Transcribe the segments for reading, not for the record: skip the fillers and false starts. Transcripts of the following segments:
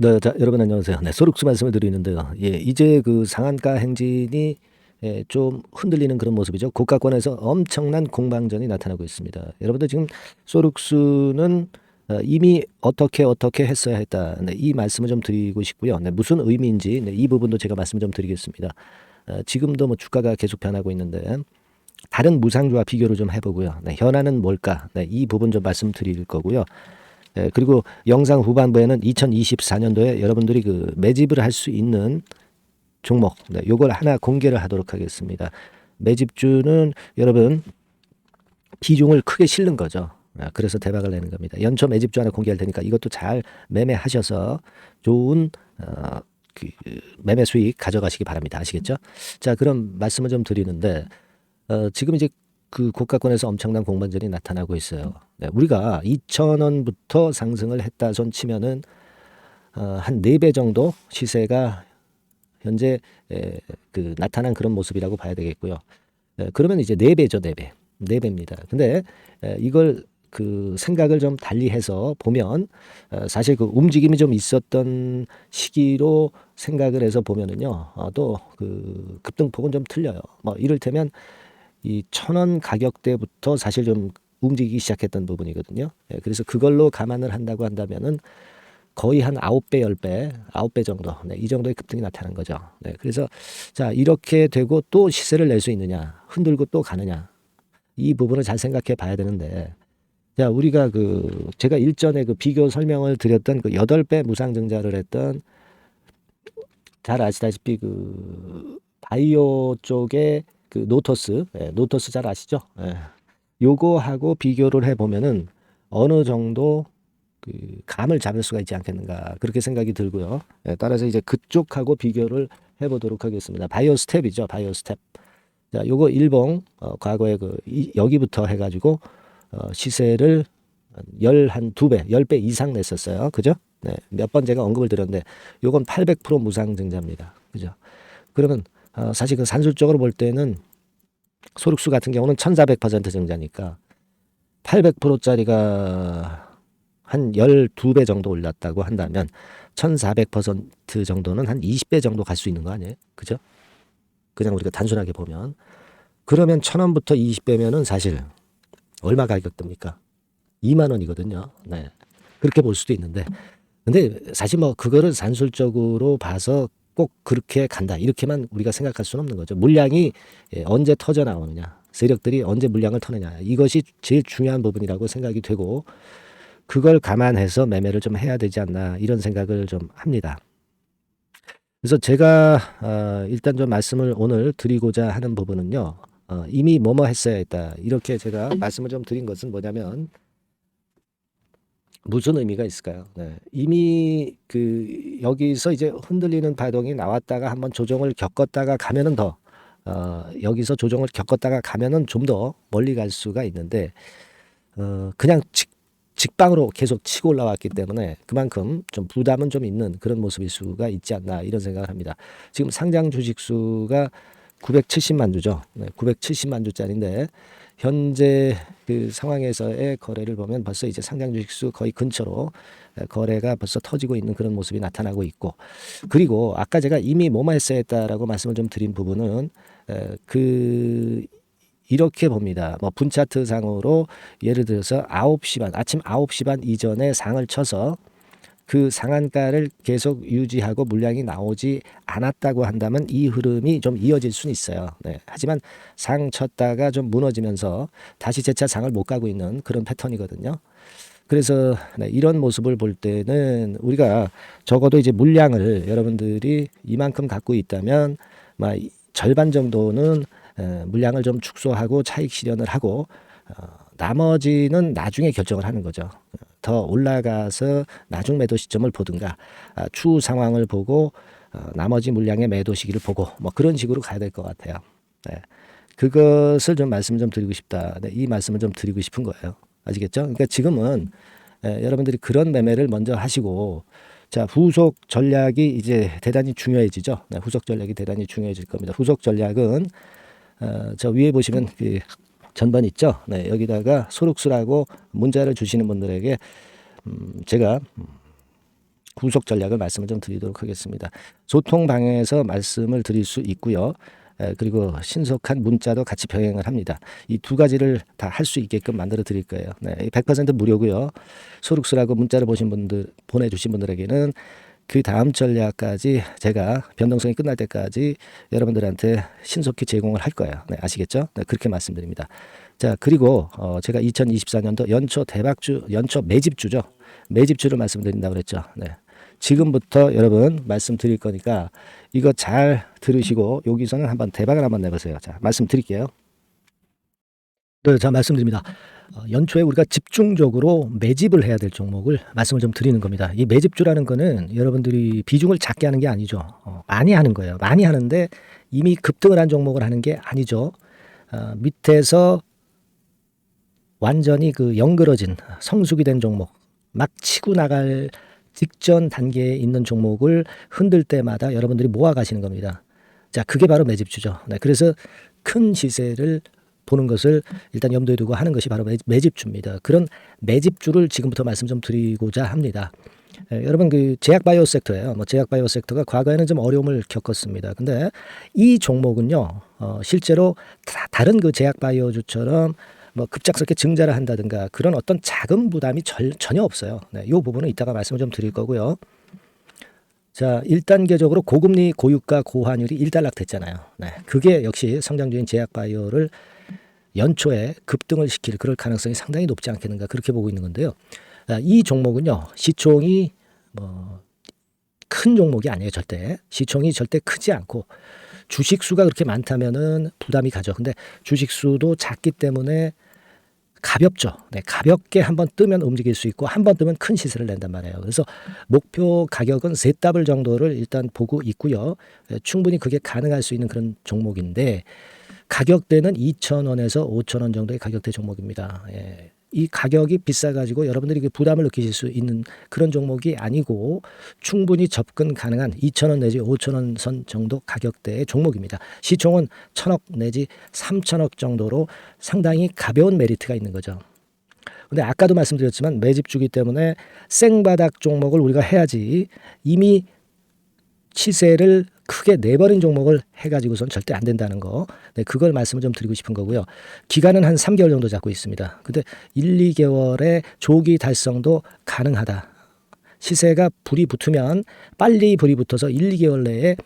네. 자 여러분 안녕하세요. 네. 소록수 말씀을 드리는데요. 예 이제 그 상한가 행진이 좀 흔들리는 그런 모습이죠. 국가권에서 엄청난 공방전이 나타나고 있습니다. 여러분들 지금 소록수는 이미 어떻게 했어야 했다. 네 이 말씀을 좀 드리고 싶고요. 네 무슨 의미인지 이 부분도 제가 말씀을 좀 드리겠습니다. 지금도 뭐 주가가 계속 변하고 있는데 다른 무상주와 비교를 좀 해 보고요. 네 현안은 뭘까? 네 이 부분 좀 말씀드릴 거고요. 그리고 영상 후반부에는 2024년도에 여러분들이 그 매집을 할 수 있는 종목, 요걸 하나 공개를 하도록 하겠습니다. 매집주는 여러분 비중을 크게 실는 거죠. 그래서 대박을 내는 겁니다. 연초 매집주 하나 공개할 테니까 이것도 잘 매매하셔서 좋은 그 매매 수익 가져가시기 바랍니다. 아시겠죠? 자, 그럼 말씀을 좀 드리는데 지금 이제 그 고가권에서 엄청난 공방전이 나타나고 있어요. 네, 우리가 2,000원부터 상승을 했다 손 치면은 한 4배 정도 시세가 현재 그 나타난 그런 모습이라고 봐야 되겠고요. 그러면 이제 4배죠, 4배. 4배입니다. 근데 이걸 그 생각을 좀 달리해서 보면 사실 그 움직임이 좀 있었던 시기로 생각을 해서 보면은요. 또 그 급등폭은 좀 틀려요. 뭐 이를테면 이 1,000원 가격대부터 사실 좀 움직이기 시작했던 부분이거든요. 그래서 그걸로 감안을 한다고 한다면은 거의 한 9배, 10배, 9배 정도, 이 정도의 급등이 나타난 거죠. 그래서 자, 이렇게 되고 또 시세를 낼 수 있느냐, 흔들고 또 가느냐, 이 부분을 잘 생각해 봐야 되는데, 자, 우리가 그 제가 일전에 그 비교 설명을 드렸던 그 8배 무상증자를 했던 잘 아시다시피 그 바이오 쪽에 그 노토스, 노토스 잘 아시죠? 요거하고 비교를 해보면은 어느 정도 그 감을 잡을 수가 있지 않겠는가 그렇게 생각이 들고요. 따라서 이제 그쪽하고 비교를 해보도록 하겠습니다. 바이오 스텝이죠, 바이오 스텝. 자, 요거 일봉 과거에 그 여기부터 해가지고 시세를 한 2배, 10배 이상 냈었어요. 그죠? 네, 몇 번 제가 언급을 드렸는데 요건 800% 무상증자입니다. 그죠? 그러면 사실 그 산술적으로 볼 때는 소득수 같은 경우는 1400% 증자니까 800%짜리가 한 12배 정도 올랐다고 한다면 1400% 정도는 한 20배 정도 갈 수 있는 거 아니에요? 그죠? 그냥 우리가 단순하게 보면. 그러면 1,000원부터 20배면은 사실 얼마 가격됩니까? 2만 원이거든요. 네. 그렇게 볼 수도 있는데. 근데 사실 뭐 그거를 산술적으로 봐서 꼭 그렇게 간다. 이렇게만 우리가 생각할 수는 없는 거죠. 물량이 언제 터져 나오느냐. 세력들이 언제 물량을 터느냐. 이것이 제일 중요한 부분이라고 생각이 되고 그걸 감안해서 매매를 좀 해야 되지 않나 이런 생각을 좀 합니다. 그래서 제가 일단 좀 말씀을 오늘 드리고자 하는 부분은요. 이미 뭐뭐 했어야 했다. 이렇게 제가 말씀을 좀 드린 것은 뭐냐면 무슨 의미가 있을까요? 네. 이미 그 여기서 이제 흔들리는 파동이 나왔다가 한번 조정을 겪었다가 가면은 더 여기서 조정을 겪었다가 가면은 좀 더 멀리 갈 수가 있는데 그냥 직방으로 계속 치고 올라왔기 때문에 그만큼 좀 부담은 좀 있는 그런 모습일 수가 있지 않나 이런 생각을 합니다. 지금 상장 주식 수가 970만 주죠. 네, 970만 주짜리인데 현재 그 상황에서의 거래를 보면 벌써 이제 상장 주식 수 거의 근처로 거래가 벌써 터지고 있는 그런 모습이 나타나고 있고 그리고 아까 제가 이미 뭐뭐 했어야 했다라고 말씀을 좀 드린 부분은 그 이렇게 봅니다. 뭐 분차트 상으로 예를 들어서 9시 반, 아침 9시 반 이전에 상을 쳐서 그 상한가를 계속 유지하고 물량이 나오지 않았다고 한다면 이 흐름이 좀 이어질 수는 있어요. 네. 하지만 상 쳤다가 좀 무너지면서 다시 재차 상을 못 가고 있는 그런 패턴이거든요. 그래서 이런 모습을 볼 때는 우리가 적어도 이제 물량을 여러분들이 이만큼 갖고 있다면 절반 정도는 물량을 좀 축소하고 차익 실현을 하고 나머지는 나중에 결정을 하는 거죠. 더 올라가서 나중 매도 시점을 보든가 추후 상황을 보고 나머지 물량의 매도 시기를 보고 뭐 그런 식으로 가야 될 것 같아요. 네. 그것을 좀 말씀 좀 드리고 싶다. 네, 이 말씀을 좀 드리고 싶은 거예요. 아시겠죠? 그러니까 지금은 여러분들이 그런 매매를 먼저 하시고 자, 후속 전략이 이제 대단히 중요해지죠. 네, 후속 전략이 대단히 중요해질 겁니다. 후속 전략은 저 위에 보시면 그 전번 있죠. 네, 여기다가 소록수라고 문자를 주시는 분들에게 제가 구속 전략을 말씀을 좀 드리도록 하겠습니다. 소통 방향에서 말씀을 드릴 수 있고요. 그리고 신속한 문자도 같이 병행을 합니다. 이 두 가지를 다 할 수 있게끔 만들어 드릴 거예요. 네, 100% 무료고요. 소룩스라고 문자를 보내주신 분들에게는 그 다음 전략까지 제가 변동성이 끝날 때까지 여러분들한테 신속히 제공을 할 거예요. 네, 아시겠죠? 네, 그렇게 말씀드립니다. 자, 그리고 제가 2024년도 연초 대박주, 연초 매집주죠. 매집주를 말씀드린다고 그랬죠. 네. 지금부터 여러분 말씀드릴 거니까 이거 잘 들으시고 여기서는 한번 대박을 한번 내보세요. 자, 말씀드릴게요. 네, 자, 말씀드립니다. 연초에 우리가 집중적으로 매집을 해야 될 종목을 말씀을 좀 드리는 겁니다. 이 매집주라는 거는 여러분들이 비중을 작게 하는 게 아니죠. 많이 하는 거예요. 많이 하는데 이미 급등을 한 종목을 하는 게 아니죠. 밑에서 완전히 그 영그러진 성숙이 된 종목, 막 치고 나갈 직전 단계에 있는 종목을 흔들 때마다 여러분들이 모아 가시는 겁니다. 자, 그게 바로 매집주죠. 네, 그래서 큰 시세를 보는 것을 일단 염두에 두고 하는 것이 바로 매집주입니다. 그런 매집주를 지금부터 말씀 좀 드리고자 합니다. 여러분 그 제약바이오 섹터예요. 제약바이오 섹터가 과거에는 좀 어려움을 겪었습니다. 근데 이 종목은요, 실제로 다른 그 제약바이오주처럼 급작스럽게 증자를 한다든가 그런 어떤 자금 부담이 전혀 없어요. 네, 이 부분은 이따가 말씀을 좀 드릴 거고요. 자, 1단계적으로 고금리, 고유가, 고환율이 일단락됐잖아요. 네, 그게 역시 성장주인 제약바이오를 연초에 급등을 시킬 그럴 가능성이 상당히 높지 않겠는가 그렇게 보고 있는 건데요. 이 종목은요, 시총이 큰 종목이 아니에요. 절대 시총이 절대 크지 않고 주식 수가 그렇게 많다면은 부담이 가죠. 근데 주식 수도 작기 때문에 가볍죠. 네, 가볍게 한번 뜨면 움직일 수 있고 한번 뜨면 큰 시세를 낸단 말이에요. 그래서 목표 가격은 세 더블 정도를 일단 보고 있고요. 충분히 그게 가능할 수 있는 그런 종목인데 가격대는 2,000원에서 5,000원 정도의 가격대 종목입니다. 예. 이 가격이 비싸가지고 여러분들이 부담을 느끼실 수 있는 그런 종목이 아니고 충분히 접근 가능한 2,000원 내지 5,000원 선 정도 가격대의 종목입니다. 시총은 1,000억 내지 3,000억 정도로 상당히 가벼운 메리트가 있는 거죠. 근데 아까도 말씀드렸지만 매집주기 때문에 생바닥 종목을 우리가 해야지 이미 시세를 크게 내버린 종목을 해가지고선 절대 안 된다는 거. 네, 그걸 말씀을 좀 드리고 싶은 거고요. 기간은 한 3개월 정도 잡고 있습니다. 근데 1, 2개월의 조기 달성도 가능하다. 시세가 불이 붙으면 빨리 불이 붙어서 1, 2개월 내에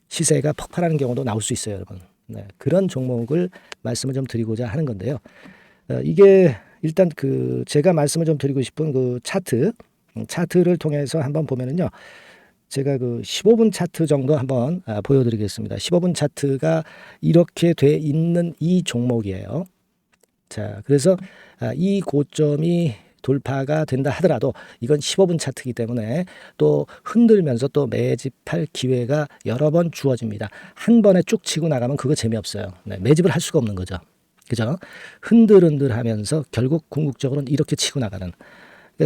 시세가 폭발하는 경우도 나올 수 있어요, 여러분. 네, 그런 종목을 말씀을 좀 드리고자 하는 건데요. 이게 일단 그 제가 말씀을 좀 드리고 싶은 그 차트를 통해서 한번 보면은요. 제가 그 15분 차트 정도 한번 보여드리겠습니다. 15분 차트가 이렇게 돼 있는 이 종목이에요. 자, 그래서 이 고점이 돌파가 된다 하더라도 이건 15분 차트이기 때문에 또 흔들면서 또 매집할 기회가 여러 번 주어집니다. 한 번에 쭉 치고 나가면 그거 재미없어요. 네, 매집을 할 수가 없는 거죠. 그죠? 흔들흔들하면서 결국 궁극적으로는 이렇게 치고 나가는.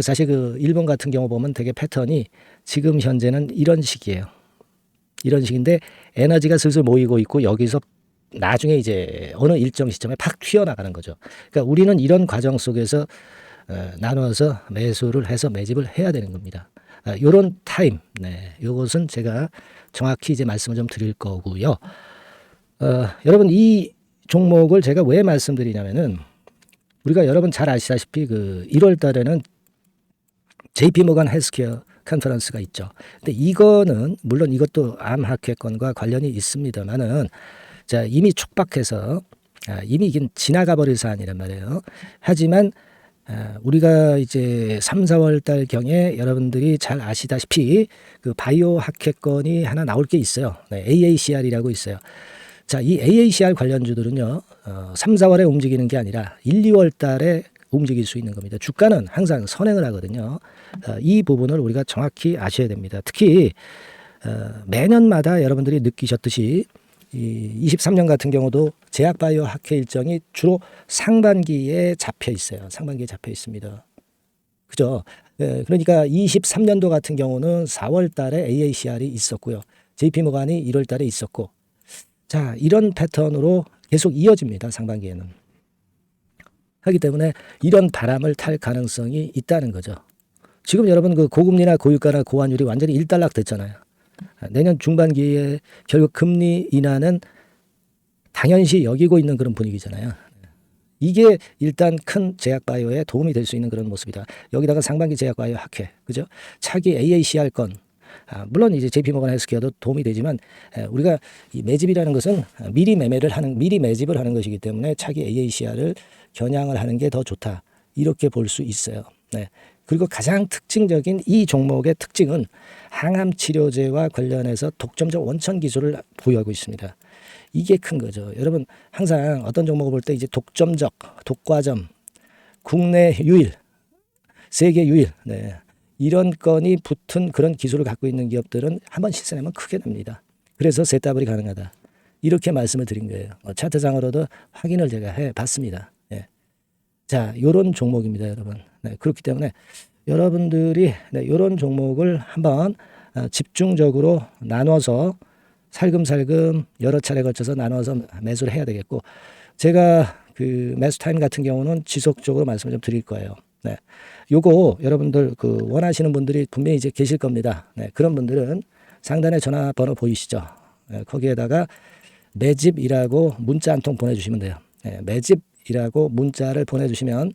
사실 그 일본 같은 경우 보면 되게 패턴이 지금 현재는 이런 식이에요. 이런 식인데 에너지가 슬슬 모이고 있고 여기서 나중에 이제 어느 일정 시점에 팍 튀어나가는 거죠. 그러니까 우리는 이런 과정 속에서 나눠서 매수를 해서 매집을 해야 되는 겁니다. 요런 타임, 네, 요것은 제가 정확히 이제 말씀을 좀 드릴 거고요. 여러분 이 종목을 제가 왜 말씀드리냐면은 우리가 여러분 잘 아시다시피 그 1월 달에는 JP 모건 헬스케어 컨퍼런스가 있죠. 근데 이거는 물론 이것도 암 학회권과 관련이 있습니다만은 자, 이미 촉박해서 이미 이긴 지나가 버릴 사안이란 말이에요. 하지만 우리가 이제 3, 4월 달 경에 여러분들이 잘 아시다시피 그 바이오 학회권이 하나 나올 게 있어요. 네, AACR이라고 있어요. 자, 이 AACR 관련주들은요. 3, 4월에 움직이는 게 아니라 1, 2월 달에 움직일 수 있는 겁니다. 주가는 항상 선행을 하거든요. 이 부분을 우리가 정확히 아셔야 됩니다. 특히 매년마다 여러분들이 느끼셨듯이 이 23년 같은 경우도 제약바이오 학회 일정이 주로 상반기에 잡혀 있어요. 상반기에 잡혀 있습니다. 그죠? 그러니까 23년도 같은 경우는 4월 달에 AACR이 있었고요. JP모간이 1월 달에 있었고 자, 이런 패턴으로 계속 이어집니다. 상반기에는. 하기 때문에 이런 바람을 탈 가능성이 있다는 거죠. 지금 여러분 그 고금리나 고유가나 고환율이 완전히 일단락 됐잖아요. 내년 중반기에 결국 금리 인하는 당연시 여기고 있는 그런 분위기잖아요. 이게 일단 큰 제약바이오에 도움이 될 수 있는 그런 모습이다. 여기다가 상반기 제약바이오 학회, 그죠? 차기 AACR 건, 물론 이제 JP모건 헬스케어도 도움이 되지만 우리가 이 매집이라는 것은 미리 매집을 하는 것이기 때문에 차기 AACR을 겨냥을 하는 게 더 좋다. 이렇게 볼 수 있어요. 네. 그리고 가장 특징적인 이 종목의 특징은 항암 치료제와 관련해서 독점적 원천 기술을 보유하고 있습니다. 이게 큰 거죠. 여러분 항상 어떤 종목을 볼 때 이제 독점적, 독과점, 국내 유일, 세계 유일, 네. 이런 건이 붙은 그런 기술을 갖고 있는 기업들은 한번 실수하면 크게 됩니다. 그래서 셋더블이 가능하다. 이렇게 말씀을 드린 거예요. 차트상으로도 확인을 제가 해봤습니다. 네. 자, 요런 종목입니다, 여러분. 네, 그렇기 때문에 여러분들이 이런 종목을 한번 집중적으로 나눠서 살금살금 여러 차례 거쳐서 나눠서 매수를 해야 되겠고, 제가 그 매수 타임 같은 경우는 지속적으로 말씀을 좀 드릴 거예요. 네. 요거 여러분들 그 원하시는 분들이 분명히 이제 계실 겁니다. 네. 그런 분들은 상단에 전화번호 보이시죠? 네. 거기에다가 매집이라고 문자 한 통 보내주시면 돼요. 네. 매집이라고 문자를 보내주시면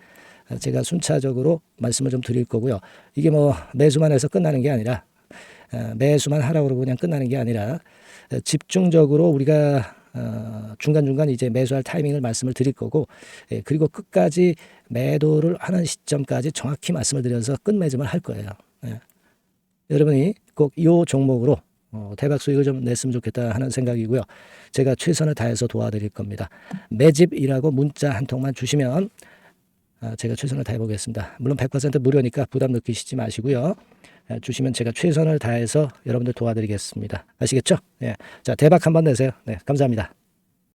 제가 순차적으로 말씀을 좀 드릴 거고요. 이게 뭐 매수만 해서 끝나는 게 아니라, 매수만 하라고 그러고 그냥 끝나는 게 아니라 집중적으로 우리가 중간중간 이제 매수할 타이밍을 말씀을 드릴 거고, 그리고 끝까지 매도를 하는 시점까지 정확히 말씀을 드려서 끝매짐을 할 거예요. 여러분이 꼭 이 종목으로 대박 수익을 좀 냈으면 좋겠다 하는 생각이고요. 제가 최선을 다해서 도와드릴 겁니다. 매집이라고 문자 한 통만 주시면 제가 최선을 다해 보겠습니다. 물론 100% 무료니까 부담 느끼시지 마시고요. 주시면 제가 최선을 다해서 여러분들 도와드리겠습니다. 아시겠죠? 예. 자, 대박 한번 내세요. 네, 감사합니다.